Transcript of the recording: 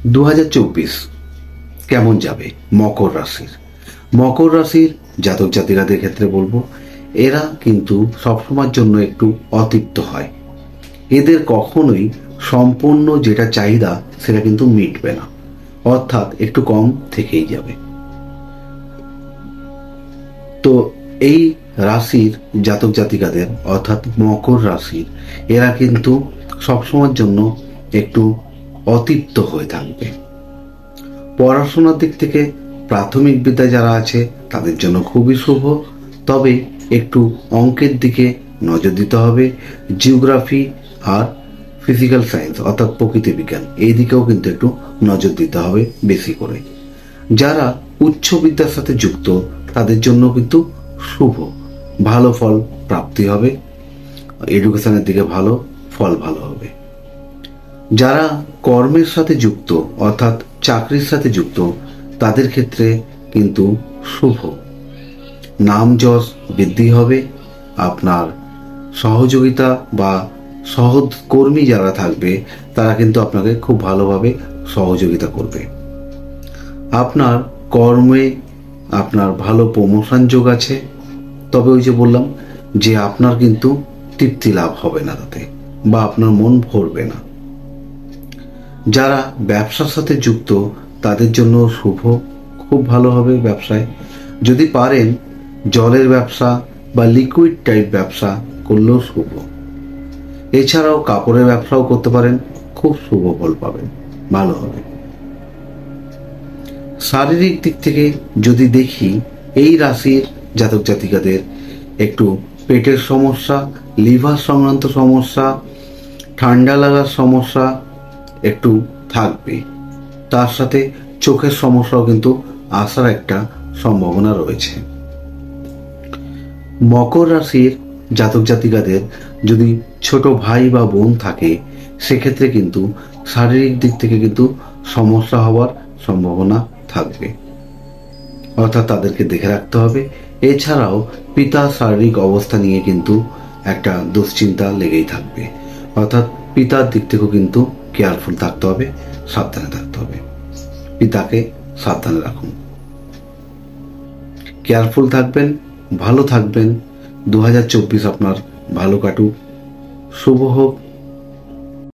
2024 কেমন যাবে মকর রাশির? মকর রাশির জাতক জাতিকাদের ক্ষেত্রে বলবো, এরা কিন্তু সবসময়ের জন্য একটু অতৃপ্ত হয়। এদের কখনোই সম্পূর্ণ যেটা চাহিদা সেটা কিন্তু মিটবে না, অর্থাৎ একটু কম থেকেই যাবে। তো এই রাশির জাতক জাতিকাদের অর্থাৎ মকর রাশির এরা কিন্তু সবসময়ের জন্য একটু অতৃপ্ত হয়ে থাকবে। পড়াশোনার দিক থেকে প্রাথমিক বিদ্যায় যারা আছে তাদের জন্য খুবই শুভ, তবে একটু অঙ্কের দিকে নজর দিতে হবে। জিওগ্রাফি আর ফিজিক্যাল সায়েন্স অর্থাৎ প্রকৃতি বিজ্ঞান এই দিকেও কিন্তু একটু নজর দিতে হবে বেশি করে। যারা উচ্চ বিদ্যার সাথে যুক্ত তাদের জন্য কিন্তু শুভ, ভালো ফল প্রাপ্তি হবে, এডুকেশনের দিকে ভালো হবে। যারা কর্মের সাথে যুক্ত অর্থাৎ চাকরির সাথে যুক্ত তাদের ক্ষেত্রে কিন্তু শুভ, নাম যশ বৃদ্ধি হবে। আপনার সহযোগিতা বা সহকর্মী যারা থাকবে তারা কিন্তু আপনাকে খুব ভালোভাবে সহযোগিতা করবে। আপনার কর্মে আপনার ভালো প্রমোশন যোগ আছে, তবে ওই যে বললাম যে আপনার কিন্তু তৃপ্তি লাভ হবে না তাতে, বা আপনার মন ভরবে না। যারা ব্যবসার সাথে যুক্ত তাদের জন্য শুভ, খুব ভালো হবে ব্যবসায়। যদি পারেন জলের ব্যবসা বা লিকুইড টাইপ ব্যবসা করলেও শুভ। এছাড়াও কাপড়ের ব্যবসাও করতে পারেন, খুব শুভ ফল পাবেন, ভালো হবে। শারীরিক দিক থেকে যদি দেখি, এই রাশির জাতক জাতিকাদের একটু পেটের সমস্যা, লিভার সংক্রান্ত সমস্যা, ঠান্ডা লাগার সমস্যা একটু থাকবে। তার সাথে চোখের সমস্যাও কিন্তু আসার একটা সম্ভাবনা রয়েছে। মকর রাশির জাতক জাতিকাদের যদি ছোট ভাই বা বোন থাকে সেক্ষেত্রে কিন্তু শারীরিক দিক থেকে কিন্তু সমস্যা হওয়ার সম্ভাবনা থাকবে, অর্থাৎ তাদেরকে দেখে রাখতে হবে। এছাড়াও পিতার শারীরিক অবস্থা নিয়ে কিন্তু একটা দুশ্চিন্তা লেগেই থাকবে, অর্থাৎ পিতার দিক থেকেও কিন্তু কেয়ারফুল থাকতে হবে, সাবধানে থাকতে হবে। পিতাকে সাবধানে রাখুন, কেয়ারফুল থাকবেন, ভালো থাকবেন। 2024 আপনার ভালো কাটুক, শুভ হোক।